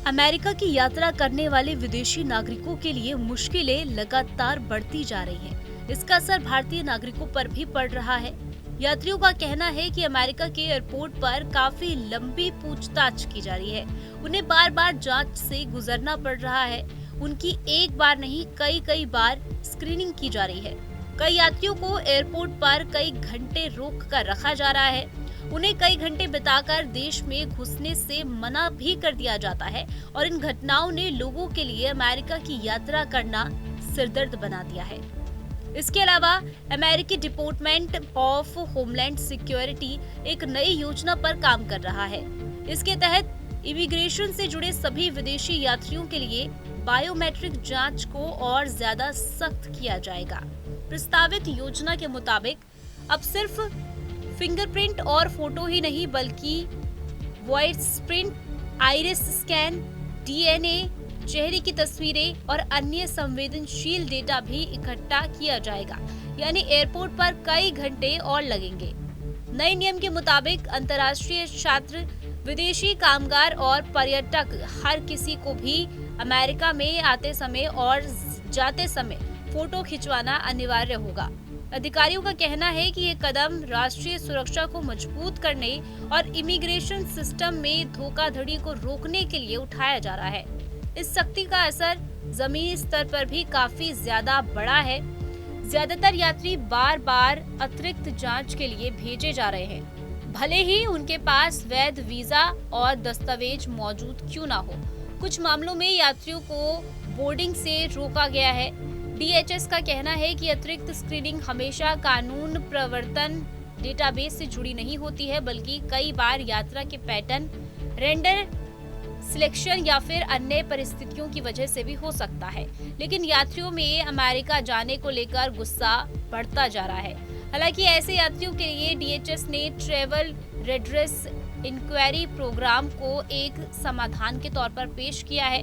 America की यात्रा करने वाले विदेशी नागरिकों के लिए मुश्किलें लगातार बढ़ती जा रही हैं। इसका असर भारतीय नागरिकों पर भी पड़ रहा है। यात्रियों का कहना है कि अमेरिका के एयरपोर्ट पर काफी लंबी पूछताछ की जा रही है। उन्हें बार बार जांच से गुजरना पड़ रहा है। उनकी एक बार नहीं कई बार स्क्रीनिंग की जा रही है। कई यात्रियों को एयरपोर्ट पर कई घंटे रोक कर रखा जा रहा है। उन्हें कई घंटे बिताकर देश में घुसने से मना भी कर दिया जाता है और इन घटनाओं ने लोगों के लिए अमेरिका की यात्रा करना सिरदर्द बना दिया है। इसके अलावा अमेरिकी डिपार्टमेंट ऑफ होमलैंड सिक्योरिटी एक नई योजना पर काम कर रहा है। इसके तहत इमिग्रेशन से जुड़े सभी विदेशी यात्रियों के लिए बायोमेट्रिक जांच को और ज्यादा सख्त किया जाएगा। प्रस्तावित योजना के मुताबिक अब सिर्फ फिंगरप्रिंट और फोटो ही नहीं बल्कि voice print, iris scan, DNA, चेहरे की तस्वीरें और अन्य संवेदनशील डेटा भी इकट्ठा किया जाएगा। यानी एयरपोर्ट पर कई घंटे और लगेंगे। नए नियम के मुताबिक अंतर्राष्ट्रीय छात्र, विदेशी कामगार और पर्यटक हर किसी को भी अमेरिका में आते समय और जाते समय फोटो खिंचवाना अनिवार्य होगा। अधिकारियों का कहना है कि ये कदम राष्ट्रीय सुरक्षा को मजबूत करने और इमिग्रेशन सिस्टम में धोखाधड़ी को रोकने के लिए उठाया जा रहा है। इस सख्ती का असर जमीनी स्तर पर भी काफी ज्यादा बड़ा है। ज्यादातर यात्री बार बार अतिरिक्त जांच के लिए भेजे जा रहे हैं, भले ही उनके पास वैध वीजा और दस्तावेज मौजूद क्यों ना हो। कुछ मामलों में यात्रियों को बोर्डिंग से रोका गया है। DHS का कहना है कि अतिरिक्त स्क्रीनिंग हमेशा कानून प्रवर्तन डेटाबेस से जुड़ी नहीं होती है, बल्कि कई बार यात्रा के पैटर्न, रेंडर सिलेक्शन या फिर अन्य परिस्थितियों की वजह से भी हो सकता है। लेकिन यात्रियों में अमेरिका जाने को लेकर गुस्सा बढ़ता जा रहा है। हालांकि ऐसे यात्रियों के लिए DHS ने ट्रेवल रेड्रेस इंक्वायरी प्रोग्राम को एक समाधान के तौर पर पेश किया है।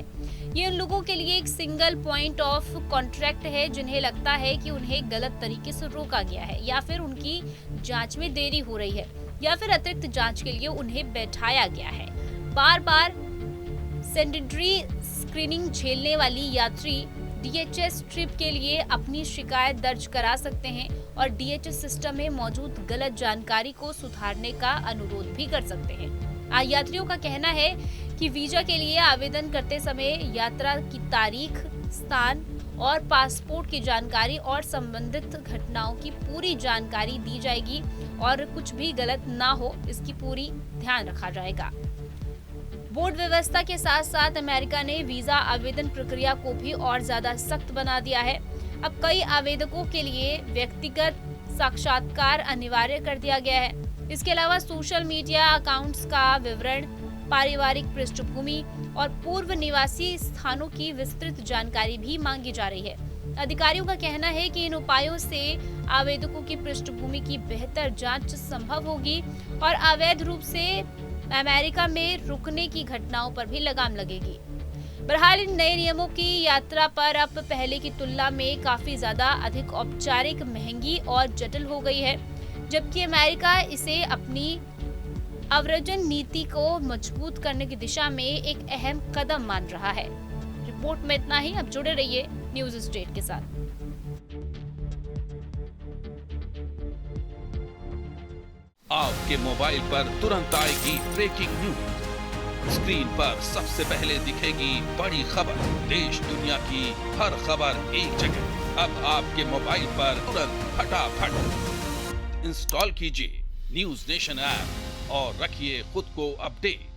ये उन लोगों के लिए एक सिंगल पॉइंट ऑफ कॉन्ट्रैक्ट है जिन्हें लगता है कि उन्हें गलत तरीके से रोका गया है या फिर उनकी जांच में देरी हो रही है या फिर अतिरिक्त जांच के लिए उन्हें बैठाया गया है। बार बार सेकेंडरी स्क्रीनिंग झेलने वाली यात्री DHS ट्रिप के लिए अपनी शिकायत दर्ज करा सकते हैं और DHS सिस्टम में मौजूद गलत जानकारी को सुधारने का अनुरोध भी कर सकते हैं। यात्रियों का कहना है कि वीजा के लिए आवेदन करते समय यात्रा की तारीख, स्थान और पासपोर्ट की जानकारी और संबंधित घटनाओं की पूरी जानकारी दी जाएगी और कुछ भी गलत ना हो इसकी पूरी ध्यान रखा जाएगा। बोर्ड व्यवस्था के साथ साथ अमेरिका ने वीजा आवेदन प्रक्रिया को भी और ज्यादा सख्त बना दिया है। अब कई आवेदकों के लिए व्यक्तिगत साक्षात्कार अनिवार्य कर दिया गया है। इसके अलावा सोशल मीडिया अकाउंट्स का विवरण, पारिवारिक पृष्ठभूमि और पूर्व निवासी स्थानों की विस्तृत जानकारी भी मांगी जा रही है। अधिकारियों का कहना है कि इन उपायों से आवेदकों की पृष्ठभूमि की बेहतर जांच संभव होगी और अवैध रूप से अमेरिका में रुकने की घटनाओं पर भी लगाम लगेगी। बहरहाल इन नए नियमों की यात्रा पर अब पहले की तुलना में काफी ज्यादा अधिक औपचारिक, महंगी और जटिल हो गई है, जबकि अमेरिका इसे अपनी अव्रजन नीति को मजबूत करने की दिशा में एक अहम कदम मान रहा है। रिपोर्ट में इतना ही। अब जुड़े रहिए न्यूज स्टेट के साथ। आपके मोबाइल पर तुरंत आएगी ब्रेकिंग न्यूज। स्क्रीन पर सबसे पहले दिखेगी बड़ी खबर। देश दुनिया की हर खबर एक जगह। अब आपके मोबाइल पर तुरंत फटाफट इंस्टॉल कीजिए न्यूज नेशन ऐप और रखिए खुद को अपडेट।